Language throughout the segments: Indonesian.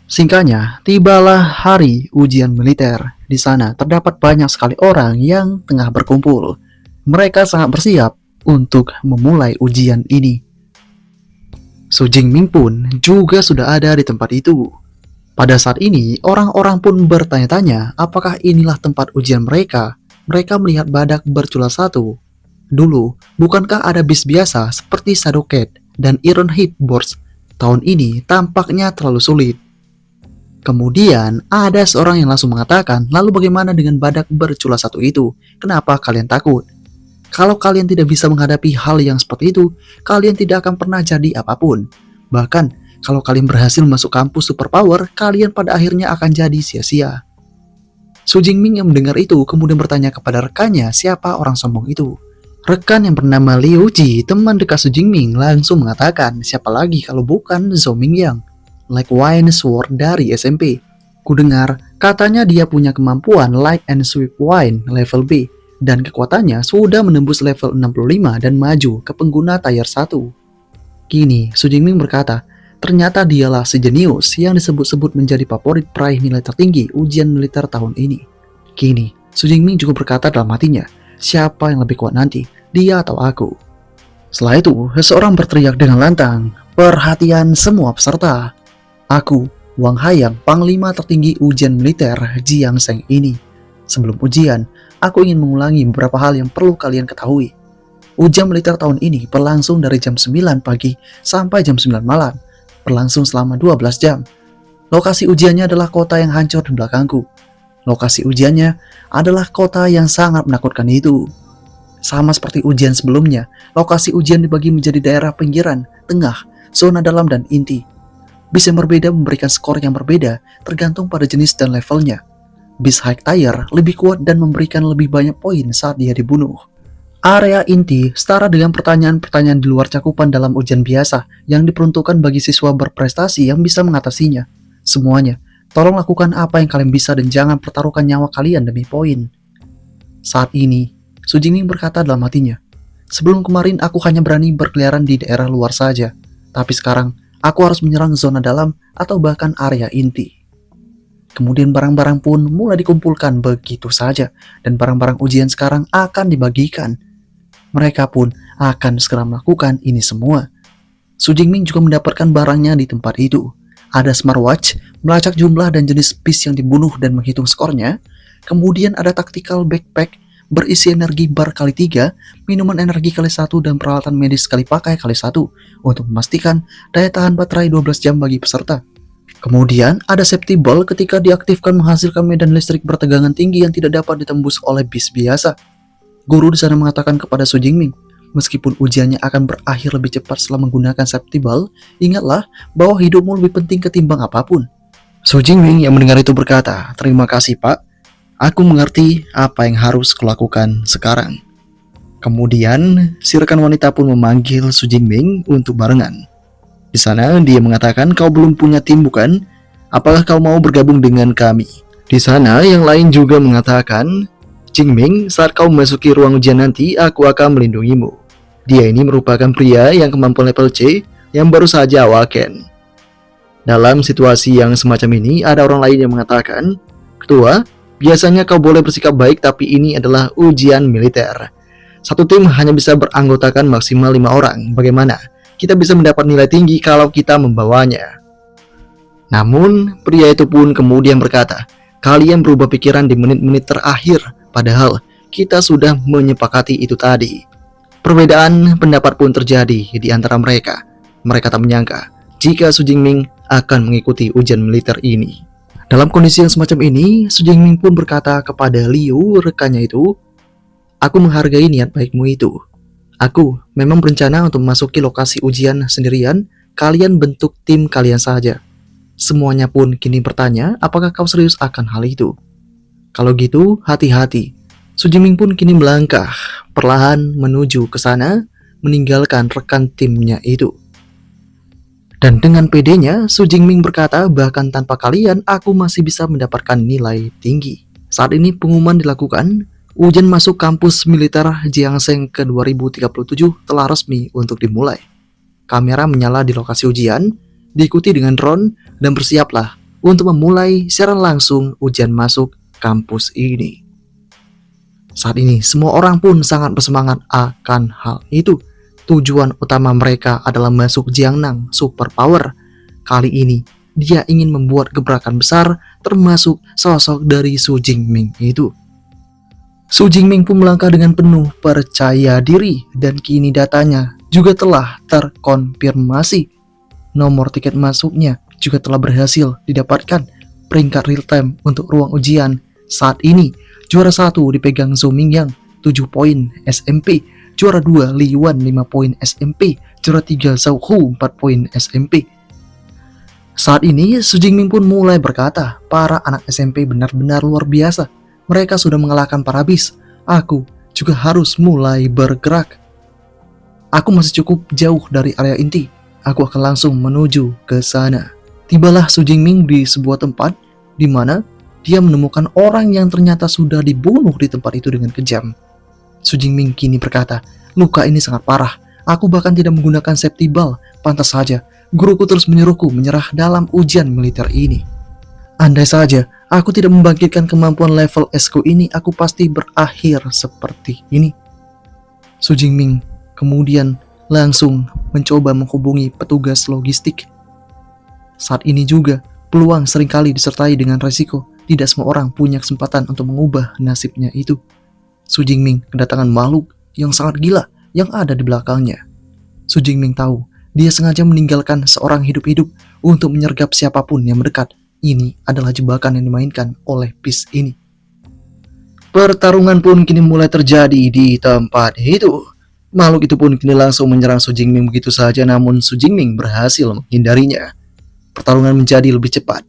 Singkatnya, tibalah hari ujian militer. Di sana terdapat banyak sekali orang yang tengah berkumpul. Mereka sangat bersiap untuk memulai ujian ini. Su Jingming pun juga sudah ada di tempat itu. Pada saat ini, orang-orang pun bertanya-tanya apakah inilah tempat ujian mereka. Mereka melihat badak bercula satu. Dulu, bukankah ada bis biasa seperti Shadowcat dan Iron Head Boards? Tahun ini tampaknya terlalu sulit. Kemudian, ada seorang yang langsung mengatakan, lalu bagaimana dengan badak bercula satu itu? Kenapa kalian takut? Kalau kalian tidak bisa menghadapi hal yang seperti itu, kalian tidak akan pernah jadi apapun. Bahkan, kalau kalian berhasil masuk kampus superpower, kalian pada akhirnya akan jadi sia-sia. Su Jingming yang mendengar itu kemudian bertanya kepada rekannya siapa orang sombong itu. Rekan yang bernama Liu Ji, teman dekat Su Jingming, langsung mengatakan siapa lagi kalau bukan Zhou Mingyang, Like Wine Sword dari SMP. Kudengar, katanya dia punya kemampuan Light and Sweep Wine level B, dan kekuatannya sudah menembus level 65 dan maju ke pengguna tier 1. Kini, Su Jingming berkata, ternyata dialah si jenius yang disebut-sebut menjadi favorit peraih nilai tertinggi ujian militer tahun ini. Kini, Su Jingming juga berkata dalam hatinya, siapa yang lebih kuat nanti, dia atau aku? Setelah itu, seseorang berteriak dengan lantang, perhatian semua peserta. Aku, Wang Hayang, panglima tertinggi ujian militer Jiang Sheng ini. Sebelum ujian, aku ingin mengulangi beberapa hal yang perlu kalian ketahui. Ujian militer tahun ini berlangsung dari jam 9 pagi sampai jam 9 malam. Berlangsung selama 12 jam. Lokasi ujiannya adalah kota yang hancur di belakangku. Lokasi ujiannya adalah kota yang sangat menakutkan itu. Sama seperti ujian sebelumnya, lokasi ujian dibagi menjadi daerah pinggiran, tengah, zona dalam, dan inti. Bis yang berbeda memberikan skor yang berbeda tergantung pada jenis dan levelnya. Bis high tier lebih kuat dan memberikan lebih banyak poin saat dia dibunuh. Area inti setara dengan pertanyaan-pertanyaan di luar cakupan dalam ujian biasa yang diperuntukkan bagi siswa berprestasi yang bisa mengatasinya. Semuanya, tolong lakukan apa yang kalian bisa dan jangan pertaruhkan nyawa kalian demi poin. Saat ini, Su Jingming berkata dalam hatinya, sebelum kemarin aku hanya berani berkeliaran di daerah luar saja, tapi sekarang aku harus menyerang zona dalam atau bahkan area inti. Kemudian barang-barang pun mulai dikumpulkan begitu saja, dan barang-barang ujian sekarang akan dibagikan. Mereka pun akan segera melakukan ini semua. Su Jingming juga mendapatkan barangnya di tempat itu. Ada smartwatch, melacak jumlah dan jenis bis yang dibunuh dan menghitung skornya. Kemudian ada tactical backpack, berisi energi bar kali 3, minuman energi kali 1, dan peralatan medis sekali pakai kali 1 untuk memastikan daya tahan baterai 12 jam bagi peserta. Kemudian ada safety ball ketika diaktifkan menghasilkan medan listrik bertegangan tinggi yang tidak dapat ditembus oleh bis biasa. Guru di sana mengatakan kepada Su Jingming, meskipun ujiannya akan berakhir lebih cepat setelah menggunakan safety ball, ingatlah bahwa hidupmu lebih penting ketimbang apapun. Su Jingming yang mendengar itu berkata, terima kasih Pak. Aku mengerti apa yang harus kulakukan sekarang. Kemudian, si rekan wanita pun memanggil Su Jingming untuk barengan. Di sana, dia mengatakan, kau belum punya tim bukan? Apakah kau mau bergabung dengan kami? Di sana, yang lain juga mengatakan, Jingming, saat kau memasuki ruang ujian nanti, aku akan melindungimu. Dia ini merupakan pria yang kemampuan level C yang baru saja awaken. Dalam situasi yang semacam ini, ada orang lain yang mengatakan, Ketua, biasanya kau boleh bersikap baik, tapi ini adalah ujian militer. Satu tim hanya bisa beranggotakan maksimal 5 orang. Bagaimana? Kita bisa mendapat nilai tinggi kalau kita membawanya. Namun, pria itu pun kemudian berkata, kalian berubah pikiran di menit-menit terakhir, padahal kita sudah menyepakati itu tadi. Perbedaan pendapat pun terjadi di antara mereka. Mereka tak menyangka jika Su Jingming akan mengikuti ujian militer ini. Dalam kondisi yang semacam ini, Su Jingming pun berkata kepada Liu, rekannya itu, aku menghargai niat baikmu itu. Aku memang berencana untuk memasuki lokasi ujian sendirian, kalian bentuk tim kalian saja. Semuanya pun kini bertanya, apakah kau serius akan hal itu? Kalau gitu, hati-hati. Su Jingming pun kini melangkah, perlahan menuju ke sana, meninggalkan rekan timnya itu. Dan dengan pedenya, Su Jingming berkata, bahkan tanpa kalian, aku masih bisa mendapatkan nilai tinggi. Saat ini pengumuman dilakukan, ujian masuk kampus militer Jiang Sheng ke 2037 telah resmi untuk dimulai. Kamera menyala di lokasi ujian, diikuti dengan drone, dan bersiaplah untuk memulai secara langsung ujian masuk kampus ini. Saat ini semua orang pun sangat bersemangat akan hal itu. Tujuan utama mereka adalah masuk Jiangnan Superpower. Kali ini dia ingin membuat gebrakan besar, termasuk sosok dari Su Jingming itu. Su Jingming pun melangkah dengan penuh percaya diri dan kini datanya juga telah terkonfirmasi. Nomor tiket masuknya juga telah berhasil didapatkan. Peringkat real time untuk ruang ujian saat ini juara 1 dipegang Zhou Mingyang 7 poin SMP, juara 2 Li Yuan 5 poin SMP, juara 3 Zhao Hu 4 poin SMP. Saat ini Su Jingming pun mulai berkata, para anak SMP benar-benar luar biasa. Mereka sudah mengalahkan para bis. Aku juga harus mulai bergerak. Aku masih cukup jauh dari area inti. Aku akan langsung menuju ke sana. Tibalah Su Jingming di sebuah tempat di mana dia menemukan orang yang ternyata sudah dibunuh di tempat itu dengan kejam. Su Jingming kini berkata, luka ini sangat parah. Aku bahkan tidak menggunakan safety belt. Pantas saja, guruku terus menyuruhku menyerah dalam ujian militer ini. Andai saja aku tidak membangkitkan kemampuan level S-ku ini, aku pasti berakhir seperti ini. Su Jingming kemudian langsung mencoba menghubungi petugas logistik. Saat ini juga, peluang seringkali disertai dengan resiko. Tidak semua orang punya kesempatan untuk mengubah nasibnya itu. Su Jingming kedatangan makhluk yang sangat gila yang ada di belakangnya. Su Jingming tahu dia sengaja meninggalkan seorang hidup-hidup untuk menyergap siapapun yang mendekat. Ini adalah jebakan yang dimainkan oleh bis ini. Pertarungan pun kini mulai terjadi di tempat itu. Makhluk itu pun kini langsung menyerang Su Jingming begitu saja, namun Su Jingming berhasil menghindarinya. Pertarungan menjadi lebih cepat.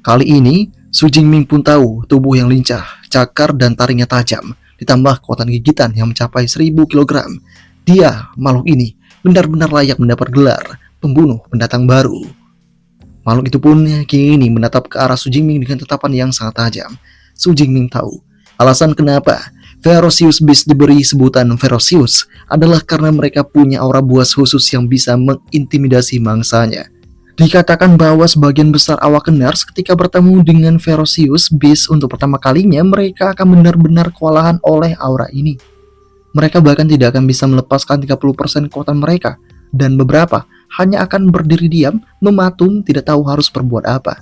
Kali ini Su Jingming pun tahu tubuh yang lincah, cakar dan taringnya tajam, ditambah kekuatan gigitan yang mencapai 1000 kg. Dia, makhluk ini, benar-benar layak mendapat gelar pembunuh pendatang baru. Makhluk itu pun kini menatap ke arah Su Jingming dengan tatapan yang sangat tajam. Su Jingming tahu alasan kenapa Ferocious Beast diberi sebutan Ferocious adalah karena mereka punya aura buas khusus yang bisa mengintimidasi mangsanya. Dikatakan bahwa sebagian besar awak Knars ketika bertemu dengan Ferocious Beast untuk pertama kalinya, mereka akan benar-benar kewalahan oleh aura ini. Mereka bahkan tidak akan bisa melepaskan 30% kekuatan mereka, dan beberapa hanya akan berdiri diam, mematung, tidak tahu harus berbuat apa.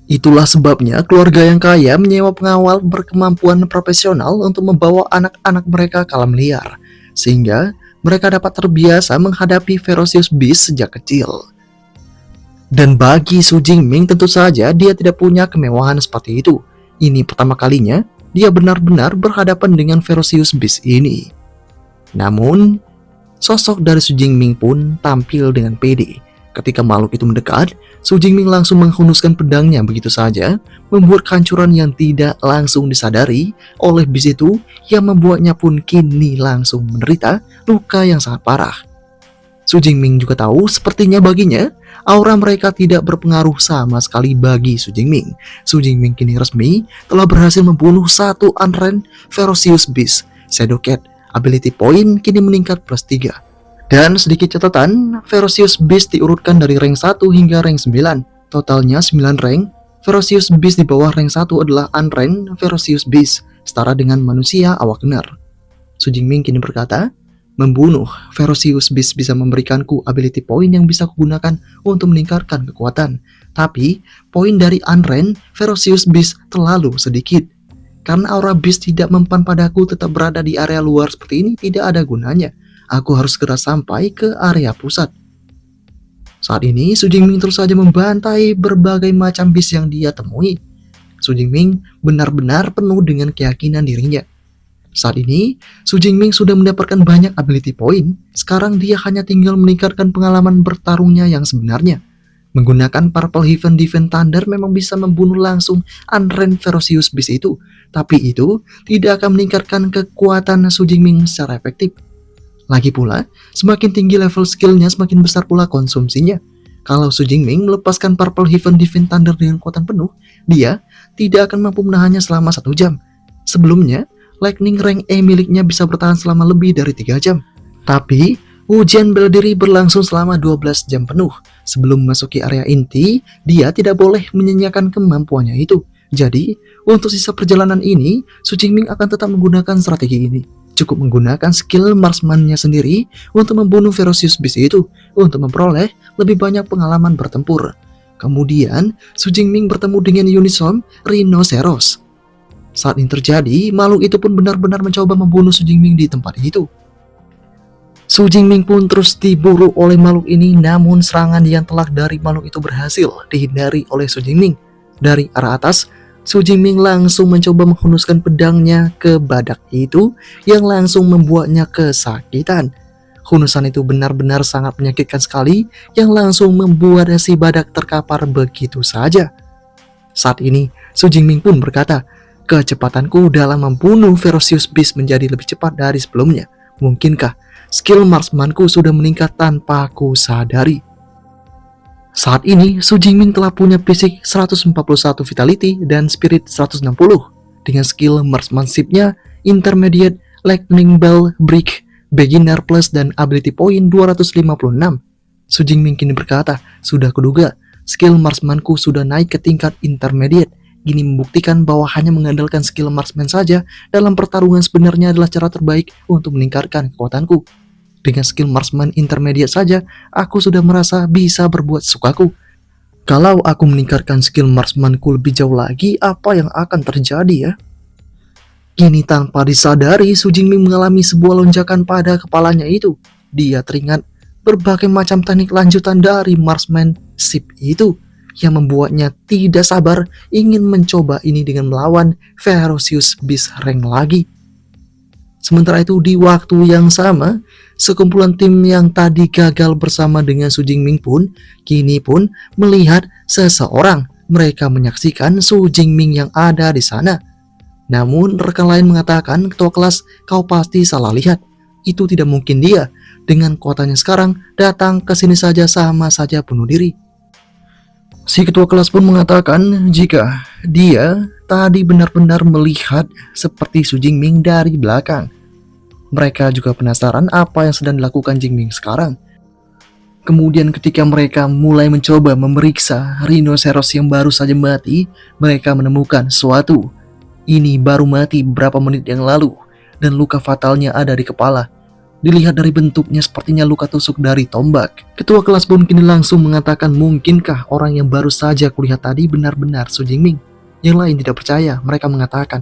Itulah sebabnya keluarga yang kaya menyewa pengawal berkemampuan profesional untuk membawa anak-anak mereka ke alam liar, sehingga mereka dapat terbiasa menghadapi Ferocious Beast sejak kecil. Dan bagi Su Jingming tentu saja dia tidak punya kemewahan seperti itu. Ini pertama kalinya dia benar-benar berhadapan dengan Ferocious Beast ini. Namun, sosok dari Su Jingming pun tampil dengan pede. Ketika makhluk itu mendekat, Su Jingming langsung menghunuskan pedangnya begitu saja, membuat kehancuran yang tidak langsung disadari oleh bis itu, yang membuatnya pun kini langsung menderita luka yang sangat parah. Su Jingming juga tahu sepertinya baginya aura mereka tidak berpengaruh sama sekali bagi Su Jingming. Su Jingming kini resmi telah berhasil membunuh satu unranked Ferocious Beast. Shadow Cat ability point kini meningkat plus 3. Dan sedikit catatan, Ferocious Beast diurutkan dari rank 1 hingga rank 9. Totalnya 9 rank. Ferocious Beast di bawah rank 1 adalah unranked Ferocious Beast, setara dengan manusia awak Knars. Su Jingming kini berkata, membunuh Ferocious Beast bisa memberikanku ability point yang bisa kugunakan untuk meningkatkan kekuatan. Tapi, poin dari unranked Ferocious Beast terlalu sedikit. Karena aura Beast tidak mempan padaku, tetap berada di area luar seperti ini tidak ada gunanya. Aku harus segera sampai ke area pusat. Saat ini, Su Jingming terus saja membantai berbagai macam Beast yang dia temui. Su Jingming benar-benar penuh dengan keyakinan dirinya. Saat ini, Su Jingming sudah mendapatkan banyak ability point. Sekarang dia hanya tinggal meningkatkan pengalaman bertarungnya yang sebenarnya. Menggunakan Purple Heaven Divine Thunder memang bisa membunuh langsung unranked Ferocious Beast itu, tapi itu tidak akan meningkatkan kekuatan Su Jingming secara efektif. Lagi pula, semakin tinggi level skillnya, semakin besar pula konsumsinya. Kalau Su Jingming melepaskan Purple Heaven Divine Thunder dengan kekuatan penuh, dia tidak akan mampu menahannya selama 1 jam. Sebelumnya, Lightning Rank E miliknya bisa bertahan selama lebih dari 3 jam. Tapi, ujian bela diri berlangsung selama 12 jam penuh. Sebelum memasuki area inti, dia tidak boleh menyanyiakan kemampuannya itu. Jadi, untuk sisa perjalanan ini, Su Jingming akan tetap menggunakan strategi ini. Cukup menggunakan skill marksman-nya sendiri untuk membunuh Ferocious Beast itu, untuk memperoleh lebih banyak pengalaman bertempur. Kemudian, Su Jingming bertemu dengan Unisom Rhinoceros. Saat ini terjadi, makhluk itu pun benar-benar mencoba membunuh Su Jingming di tempat itu. Su Jingming pun terus diburu oleh makhluk ini, namun serangan yang telak dari makhluk itu berhasil dihindari oleh Su Jingming. Dari arah atas, Su Jingming langsung mencoba menghunuskan pedangnya ke badak itu yang langsung membuatnya kesakitan. Hunusan itu benar-benar sangat menyakitkan sekali yang langsung membuat si badak terkapar begitu saja. Saat ini, Su Jingming pun berkata, "Kecepatanku dalam membunuh Ferocious Beast menjadi lebih cepat dari sebelumnya. Mungkinkah skill marksmanku sudah meningkat tanpa aku sadari?" Saat ini, Su Jingming telah punya fisik 141 vitality dan spirit 160. Dengan skill marksmanship-nya, intermediate, lightning bell, brick, beginner plus, dan ability point 256. Su Jingming kini berkata, "Sudah kuduga, skill marksmanku sudah naik ke tingkat intermediate. Ini membuktikan bahwa hanya mengandalkan skill marksman saja dalam pertarungan sebenarnya adalah cara terbaik untuk meningkatkan kekuatanku. Dengan skill marksman intermediate saja, aku sudah merasa bisa berbuat sukaku. Kalau aku meningkatkan skill marksmanku lebih jauh lagi, apa yang akan terjadi ya?" Kini tanpa disadari, Su Jingming mengalami sebuah lonjakan pada kepalanya itu. Dia teringat berbagai macam teknik lanjutan dari marksmanship itu, yang membuatnya tidak sabar ingin mencoba ini dengan melawan Ferocious Beast rank lagi. Sementara itu, di waktu yang sama, sekumpulan tim yang tadi gagal bersama dengan Su Jingming pun kini pun melihat seseorang. Mereka menyaksikan Su Jingming yang ada di sana. Namun rekan lain mengatakan, "Ketua kelas, kau pasti salah lihat. Itu tidak mungkin dia. Dengan kekuatannya sekarang, datang ke sini saja sama saja bunuh diri." Si ketua kelas pun mengatakan jika dia tadi benar-benar melihat seperti Su Jingming dari belakang. Mereka juga penasaran apa yang sedang dilakukan Jingming sekarang. Kemudian ketika mereka mulai mencoba memeriksa rhinoceros yang baru saja mati, mereka menemukan sesuatu. Ini baru mati beberapa menit yang lalu, dan luka fatalnya ada di kepala. Dilihat dari bentuknya sepertinya luka tusuk dari tombak. Ketua kelas pun kini langsung mengatakan, "Mungkinkah orang yang baru saja kulihat tadi benar-benar Su Jingming?" Yang lain tidak percaya. Mereka mengatakan,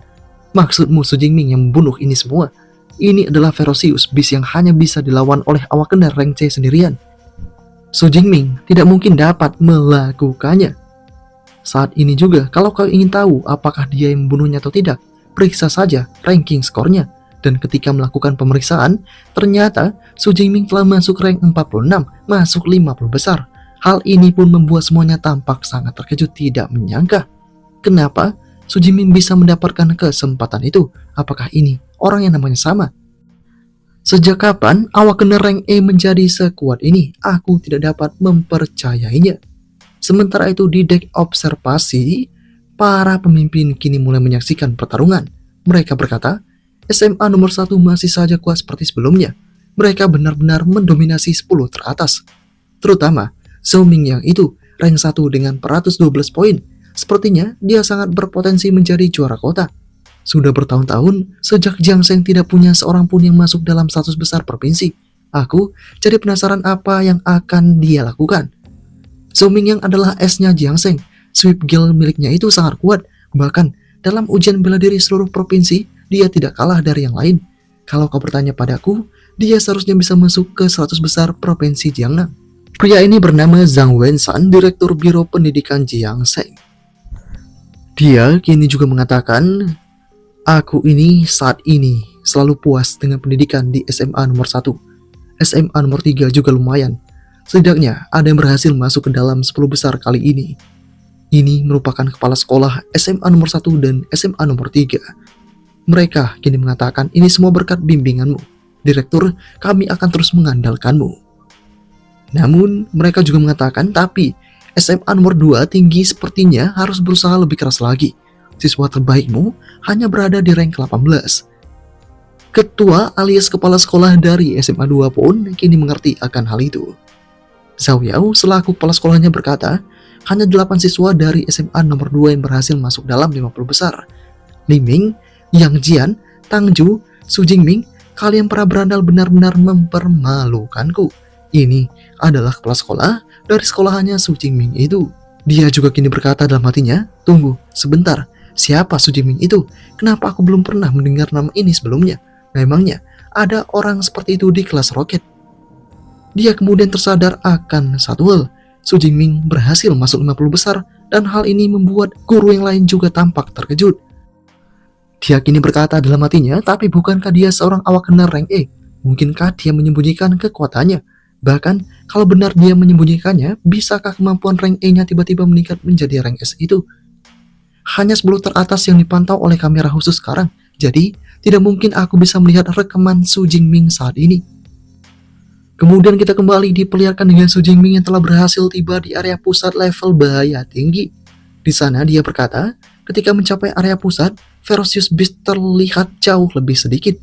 "Maksudmu Su Jingming yang membunuh ini semua? Ini adalah Ferocious Beast yang hanya bisa dilawan oleh awak kena rank C sendirian. Su Jingming tidak mungkin dapat melakukannya." Saat ini juga, kalau kau ingin tahu apakah dia yang membunuhnya atau tidak, periksa saja ranking skornya. Dan ketika melakukan pemeriksaan, ternyata Su Jingming telah masuk rank 46, masuk 50 besar. Hal ini pun membuat semuanya tampak sangat terkejut, tidak menyangka. Kenapa Su Jingming bisa mendapatkan kesempatan itu? Apakah ini orang yang namanya sama? Sejak kapan awak kena rank E menjadi sekuat ini? Aku tidak dapat mempercayainya. Sementara itu di dek observasi, para pemimpin kini mulai menyaksikan pertarungan. Mereka berkata, SMA nomor 1 masih saja kuat seperti sebelumnya. Mereka benar-benar mendominasi 10 teratas. Terutama Zhou Ming yang itu, rank 1 dengan 412 poin. Sepertinya dia sangat berpotensi menjadi juara kota. Sudah bertahun-tahun sejak Jiang Sheng tidak punya seorang pun yang masuk dalam 100 besar provinsi. Aku jadi penasaran apa yang akan dia lakukan. Zhou Ming yang adalah S-nya Jiang Sheng, sweep guild miliknya itu sangat kuat. Bahkan dalam ujian bela diri seluruh provinsi, dia tidak kalah dari yang lain. Kalau kau bertanya padaku, dia seharusnya bisa masuk ke 100 besar provinsi Jiangnan. Pria ini bernama Zhang Wenshan, Direktur Biro Pendidikan Jiang Sheng. Dia kini juga mengatakan, "Aku ini saat ini selalu puas dengan pendidikan di SMA nomor 1. SMA nomor 3 juga lumayan. Setidaknya ada yang berhasil masuk ke dalam 10 besar kali ini. Ini merupakan kepala sekolah SMA nomor 1 dan SMA nomor 3. Mereka kini mengatakan ini semua berkat bimbinganmu. Direktur, kami akan terus mengandalkanmu." Namun mereka juga mengatakan, tapi SMA nomor 2 tinggi sepertinya harus berusaha lebih keras lagi. Siswa terbaikmu hanya berada di rank 18. Ketua alias kepala sekolah dari SMA 2 pun kini mengerti akan hal itu. Zhao Yao selaku kepala sekolahnya berkata, hanya 8 siswa dari SMA nomor 2 yang berhasil masuk dalam 50 besar. Li Ming, Yang Jian, Tang Ju, Su Jingming, kalian para berandal benar-benar mempermalukanku. Ini adalah kepala sekolah dari sekolahannya Su Jingming itu. Dia juga kini berkata dalam hatinya, tunggu, sebentar, siapa Su Jingming itu? Kenapa aku belum pernah mendengar nama ini sebelumnya? Memangnya ada orang seperti itu di kelas roket? Dia kemudian tersadar akan satu hal. Su Jingming berhasil masuk 50 besar dan hal ini membuat guru yang lain juga tampak terkejut. Dia kini berkata dalam hatinya, tapi bukankah dia seorang awak kena rank E? Mungkinkah dia menyembunyikan kekuatannya? Bahkan, kalau benar dia menyembunyikannya, bisakah kemampuan rank E-nya tiba-tiba meningkat menjadi rank S itu? Hanya 10 teratas yang dipantau oleh kamera khusus sekarang, jadi tidak mungkin aku bisa melihat rekaman Su Jingming saat ini. Kemudian kita kembali diperlihatkan dengan Su Jingming yang telah berhasil tiba di area pusat level bahaya tinggi. Di sana dia berkata, ketika mencapai area pusat, Ferocious Beast terlihat jauh lebih sedikit.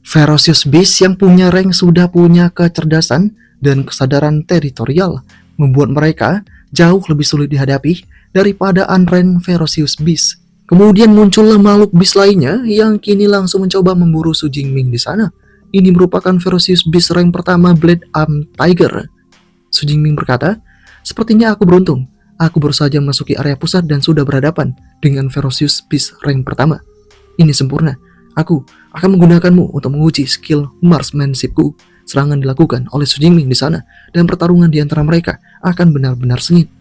Ferocious Beast yang punya rank sudah punya kecerdasan dan kesadaran teritorial, membuat mereka jauh lebih sulit dihadapi daripada unranked Ferocious Beast. Kemudian muncullah makhluk beast lainnya yang kini langsung mencoba memburu Su Jingming di sana. Ini merupakan Ferocious Beast rank pertama Blade Arm Tiger. Su Jingming berkata, sepertinya aku beruntung. Aku baru saja memasuki area pusat dan sudah berhadapan dengan Ferocious Beast rank pertama. Ini sempurna. Aku akan menggunakanmu untuk menguji skill marksmanshipku. Serangan dilakukan oleh Su Jingming di sana dan pertarungan di antara mereka akan benar-benar sengit.